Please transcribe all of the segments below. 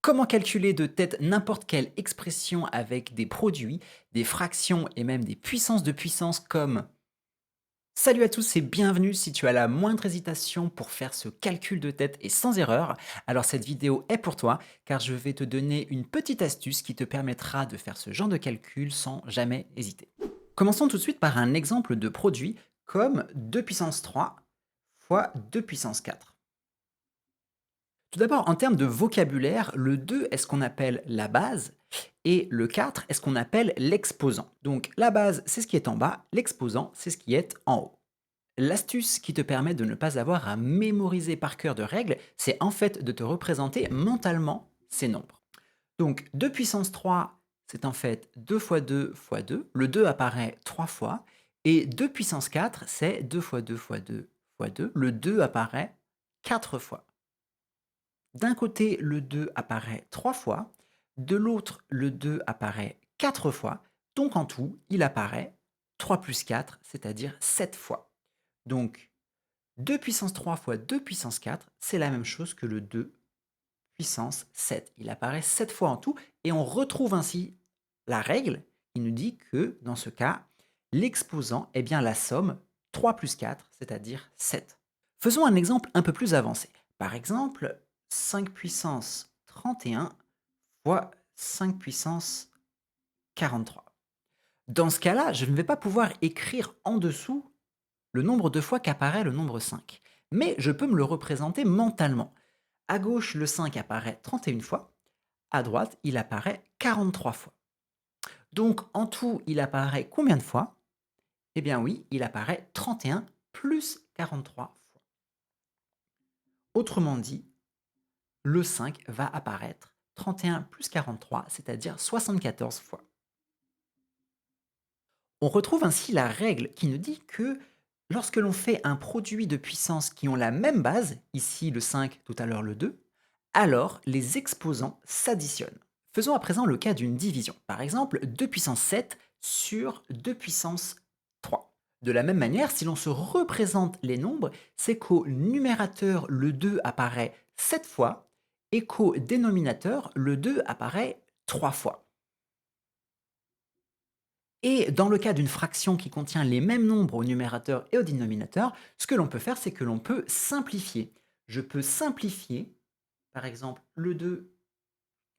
Comment calculer de tête n'importe quelle expression avec des produits, des fractions et même des puissances de puissance comme Salut à tous et bienvenue si tu as la moindre hésitation pour faire ce calcul de tête et sans erreur, alors cette vidéo est pour toi car je vais te donner une petite astuce qui te permettra de faire ce genre de calcul sans jamais hésiter. Commençons tout de suite par un exemple de produit comme 2 puissance 3 fois 2 puissance 4. Tout d'abord, en termes de vocabulaire, le 2 est ce qu'on appelle la base et le 4 est ce qu'on appelle l'exposant. Donc la base, c'est ce qui est en bas, l'exposant, c'est ce qui est en haut. L'astuce qui te permet de ne pas avoir à mémoriser par cœur de règles, c'est en fait de te représenter mentalement ces nombres. Donc 2 puissance 3, c'est en fait 2 fois 2 fois 2. Le 2 apparaît 3 fois. Et 2 puissance 4, c'est 2 fois 2 fois 2 fois 2. Le 2 apparaît 4 fois. D'un côté, le 2 apparaît 3 fois, de l'autre, le 2 apparaît 4 fois, donc en tout, il apparaît 3 plus 4, c'est-à-dire 7 fois. Donc 2 puissance 3 fois 2 puissance 4, c'est la même chose que le 2 puissance 7. Il apparaît 7 fois en tout, et on retrouve ainsi la règle qui nous dit que, dans ce cas, l'exposant est bien la somme 3 plus 4, c'est-à-dire 7. Faisons un exemple un peu plus avancé. Par exemple, 5 puissance 31 fois 5 puissance 43. Dans ce cas-là, je ne vais pas pouvoir écrire en dessous le nombre de fois qu'apparaît le nombre 5. Mais je peux me le représenter mentalement. À gauche, le 5 apparaît 31 fois. À droite, il apparaît 43 fois. Donc, en tout, il apparaît combien de fois? Eh bien oui, il apparaît 31 plus 43 fois. Autrement dit, le 5 va apparaître 31 plus 43, c'est-à-dire 74 fois. On retrouve ainsi la règle qui nous dit que lorsque l'on fait un produit de puissance qui ont la même base, ici le 5, tout à l'heure le 2, alors les exposants s'additionnent. Faisons à présent le cas d'une division. Par exemple, 2 puissance 7 sur 2 puissance 3. De la même manière, si l'on se représente les nombres, c'est qu'au numérateur, le 2 apparaît 7 fois et qu'au dénominateur, le 2 apparaît 3 fois. Et dans le cas d'une fraction qui contient les mêmes nombres au numérateur et au dénominateur, ce que l'on peut faire, c'est que l'on peut simplifier. Je peux simplifier, par exemple, le 2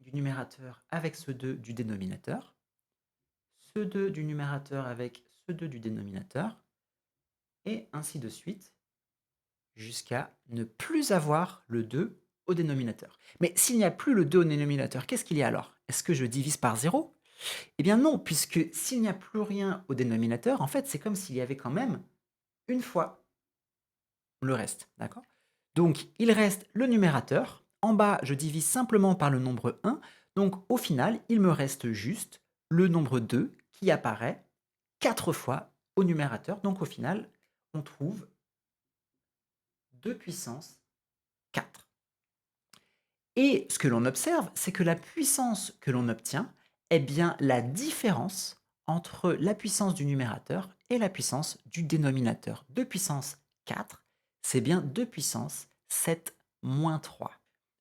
du numérateur avec ce 2 du dénominateur, ce 2 du numérateur avec ce 2 du dénominateur, et ainsi de suite, jusqu'à ne plus avoir le 2 au dénominateur. Mais s'il n'y a plus le 2 au dénominateur, qu'est-ce qu'il y a alors? Est-ce que je divise par 0? Eh bien non, puisque s'il n'y a plus rien au dénominateur, en fait, c'est comme s'il y avait quand même une fois le reste, d'accord? Donc, il reste le numérateur. En bas, je divise simplement par le nombre 1. Donc, au final, il me reste juste le nombre 2 qui apparaît 4 fois au numérateur. Donc, au final, on trouve 2 puissance 4. Et ce que l'on observe, c'est que la puissance que l'on obtient est bien la différence entre la puissance du numérateur et la puissance du dénominateur. 2 puissance 4, c'est bien 2 puissance 7 moins 3.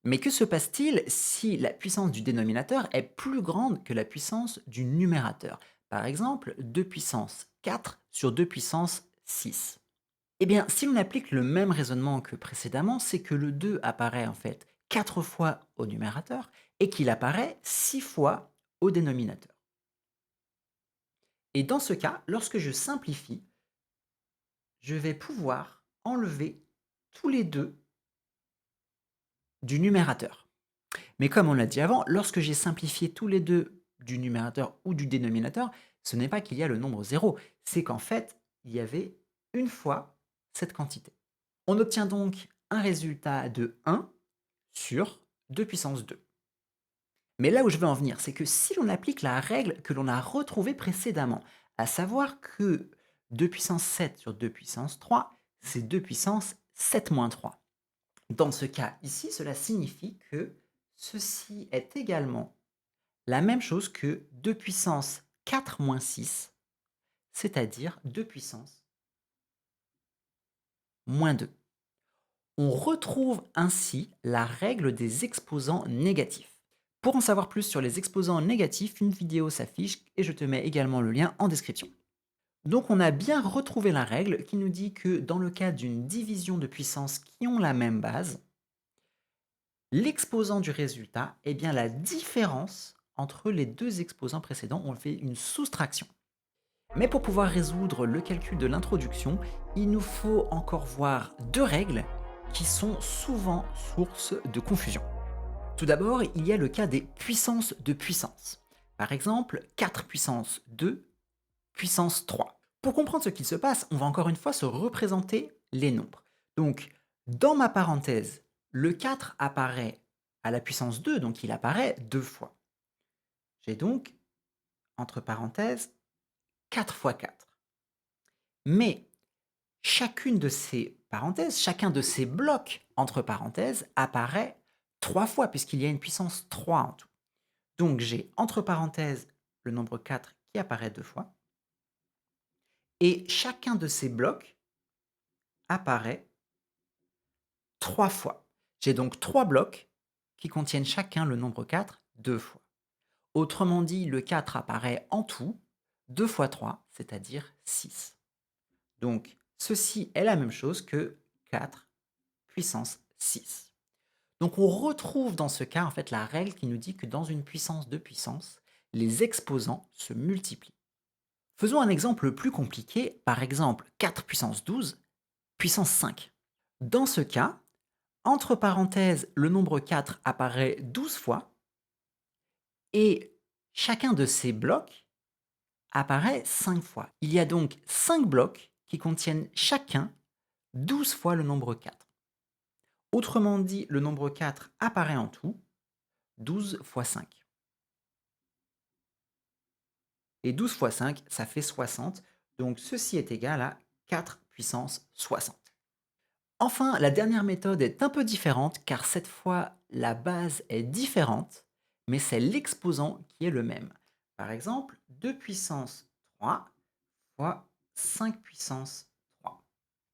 Mais que se passe-t-il si la puissance du dénominateur est plus grande que la puissance du numérateur? Par exemple, 2 puissance 4 sur 2 puissance 6. Eh bien, si l'on applique le même raisonnement que précédemment, c'est que le 2 apparaît en fait 4 fois au numérateur et qu'il apparaît 6 fois au dénominateur. Et dans ce cas, lorsque je simplifie, je vais pouvoir enlever tous les 2 du numérateur. Mais comme on l'a dit avant, lorsque j'ai simplifié tous les 2 du numérateur ou du dénominateur, ce n'est pas qu'il y a le nombre 0, c'est qu'en fait, il y avait une fois cette quantité. On obtient donc un résultat de 1 sur 2 puissance 2. Mais là où je veux en venir, c'est que si l'on applique la règle que l'on a retrouvée précédemment, à savoir que 2 puissance 7 sur 2 puissance 3, c'est 2 puissance 7 moins 3. Dans ce cas ici, cela signifie que ceci est également la même chose que 2 puissance 4 moins 6, c'est-à-dire 2 puissance moins 2. On retrouve ainsi la règle des exposants négatifs. Pour en savoir plus sur les exposants négatifs, une vidéo s'affiche et je te mets également le lien en description. Donc on a bien retrouvé la règle qui nous dit que dans le cas d'une division de puissances qui ont la même base, l'exposant du résultat est bien la différence entre les deux exposants précédents. On fait une soustraction. Mais pour pouvoir résoudre le calcul de l'introduction, il nous faut encore voir deux règles qui sont souvent source de confusion. Tout d'abord, il y a le cas des puissances de puissance. Par exemple, 4 puissance 2, puissance 3. Pour comprendre ce qu'il se passe, on va encore une fois se représenter les nombres. Donc, dans ma parenthèse, le 4 apparaît à la puissance 2, donc il apparaît deux fois. J'ai donc, entre parenthèses, 4 fois 4. Mais chacune de ces parenthèses, chacun de ces blocs entre parenthèses apparaît 3 fois puisqu'il y a une puissance 3 en tout. Donc j'ai entre parenthèses le nombre 4 qui apparaît deux fois et chacun de ces blocs apparaît 3 fois. J'ai donc 3 blocs qui contiennent chacun le nombre 4 deux fois. Autrement dit, le 4 apparaît en tout 2 fois 3, c'est-à-dire 6. Donc ceci est la même chose que 4 puissance 6. Donc on retrouve dans ce cas en fait la règle qui nous dit que dans une puissance de puissance, les exposants se multiplient. Faisons un exemple plus compliqué, par exemple 4 puissance 12, puissance 5. Dans ce cas, entre parenthèses, le nombre 4 apparaît 12 fois et chacun de ces blocs apparaît 5 fois. Il y a donc 5 blocs qui contiennent chacun 12 fois le nombre 4. Autrement dit, le nombre 4 apparaît en tout 12 fois 5. Et 12 fois 5, ça fait 60. Donc ceci est égal à 4 puissance 60. Enfin, la dernière méthode est un peu différente car cette fois, la base est différente, mais c'est l'exposant qui est le même. Par exemple, 2 puissance 3 fois 5 puissance 3.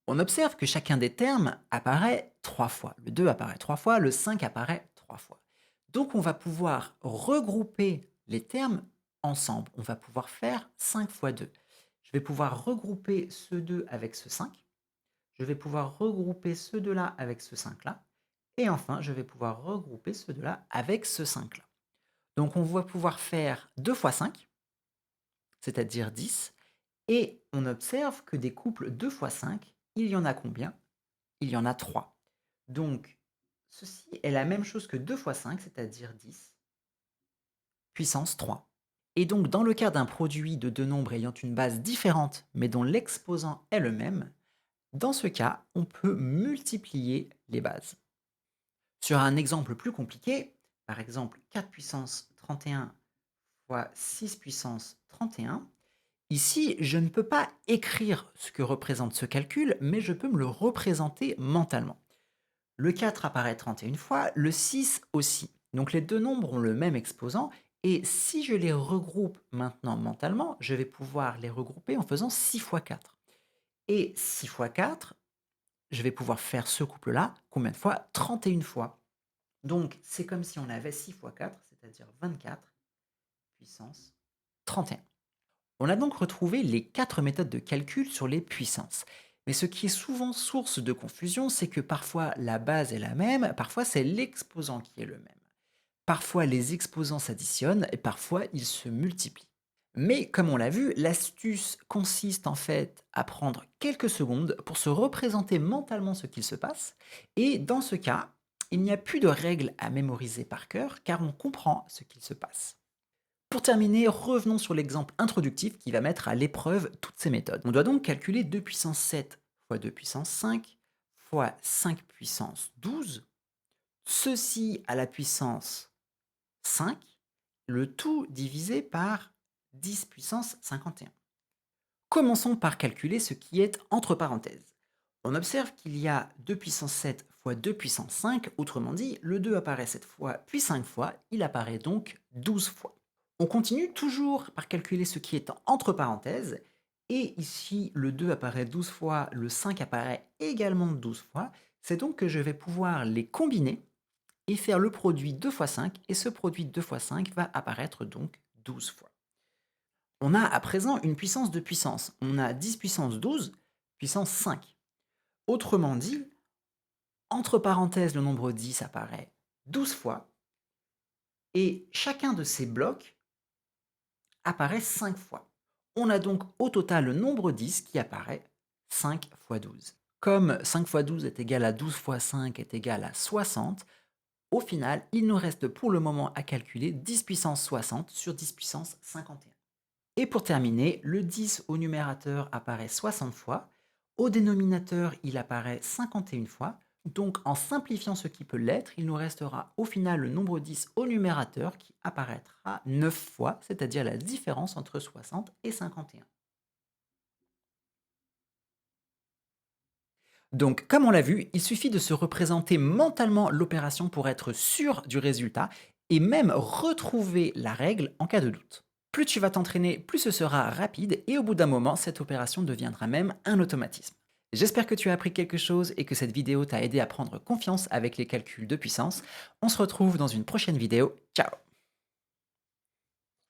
On observe que chacun des termes apparaît 3 fois. Le 2 apparaît 3 fois, le 5 apparaît 3 fois. Donc on va pouvoir regrouper les termes ensemble. On va pouvoir faire 5 fois 2. Je vais pouvoir regrouper ce 2 avec ce 5. Je vais pouvoir regrouper ce 2-là avec ce 5-là. Et enfin, je vais pouvoir regrouper ce 2-là avec ce 5-là. Donc on va pouvoir faire 2 fois 5, c'est-à-dire 10. Et on observe que des couples 2 fois 5, il y en a combien? Il y en a 3. Donc ceci est la même chose que 2 fois 5, c'est-à-dire 10, puissance 3. Et donc dans le cas d'un produit de deux nombres ayant une base différente, mais dont l'exposant est le même, dans ce cas, on peut multiplier les bases. Sur un exemple plus compliqué, par exemple 4 puissance 31 fois 6 puissance 31, ici, je ne peux pas écrire ce que représente ce calcul, mais je peux me le représenter mentalement. Le 4 apparaît 31 fois, le 6 aussi. Donc les deux nombres ont le même exposant, et si je les regroupe maintenant mentalement, je vais pouvoir les regrouper en faisant 6 fois 4. Et 6 fois 4, je vais pouvoir faire ce couple-là combien de fois? 31 fois. Donc c'est comme si on avait 6 fois 4, c'est-à-dire 24 puissance 31. On a donc retrouvé les 4 méthodes de calcul sur les puissances. Mais ce qui est souvent source de confusion, c'est que parfois la base est la même, parfois c'est l'exposant qui est le même. Parfois les exposants s'additionnent et parfois ils se multiplient. Mais comme on l'a vu, l'astuce consiste en fait à prendre quelques secondes pour se représenter mentalement ce qu'il se passe. Et dans ce cas, il n'y a plus de règles à mémoriser par cœur car on comprend ce qu'il se passe. Pour terminer, revenons sur l'exemple introductif qui va mettre à l'épreuve toutes ces méthodes. On doit donc calculer 2 puissance 7 fois 2 puissance 5 fois 5 puissance 12, ceci à la puissance 5, le tout divisé par 10 puissance 51. Commençons par calculer ce qui est entre parenthèses. On observe qu'il y a 2 puissance 7 fois 2 puissance 5, autrement dit, le 2 apparaît 7 fois, puis 5 fois, il apparaît donc 12 fois. On continue toujours par calculer ce qui est entre parenthèses, et ici le 2 apparaît 12 fois, le 5 apparaît également 12 fois, c'est donc que je vais pouvoir les combiner et faire le produit 2 fois 5, et ce produit 2 fois 5 va apparaître donc 12 fois. On a à présent une puissance de puissance. On a 10 puissance 12, puissance 5. Autrement dit, entre parenthèses, le nombre 10 apparaît 12 fois, et chacun de ces blocs apparaît 5 fois. On a donc au total le nombre 10 qui apparaît 5 fois 12. Comme 5 fois 12 est égal à 12 fois 5 est égal à 60, au final, il nous reste pour le moment à calculer 10 puissance 60 sur 10 puissance 51. Et pour terminer, le 10 au numérateur apparaît 60 fois, au dénominateur il apparaît 51 fois, donc en simplifiant ce qui peut l'être, il nous restera au final le nombre 10 au numérateur qui apparaîtra 9 fois, c'est-à-dire la différence entre 60 et 51. Donc, comme on l'a vu, il suffit de se représenter mentalement l'opération pour être sûr du résultat et même retrouver la règle en cas de doute. Plus tu vas t'entraîner, plus ce sera rapide et au bout d'un moment, cette opération deviendra même un automatisme. J'espère que tu as appris quelque chose et que cette vidéo t'a aidé à prendre confiance avec les calculs de puissance. On se retrouve dans une prochaine vidéo. Ciao!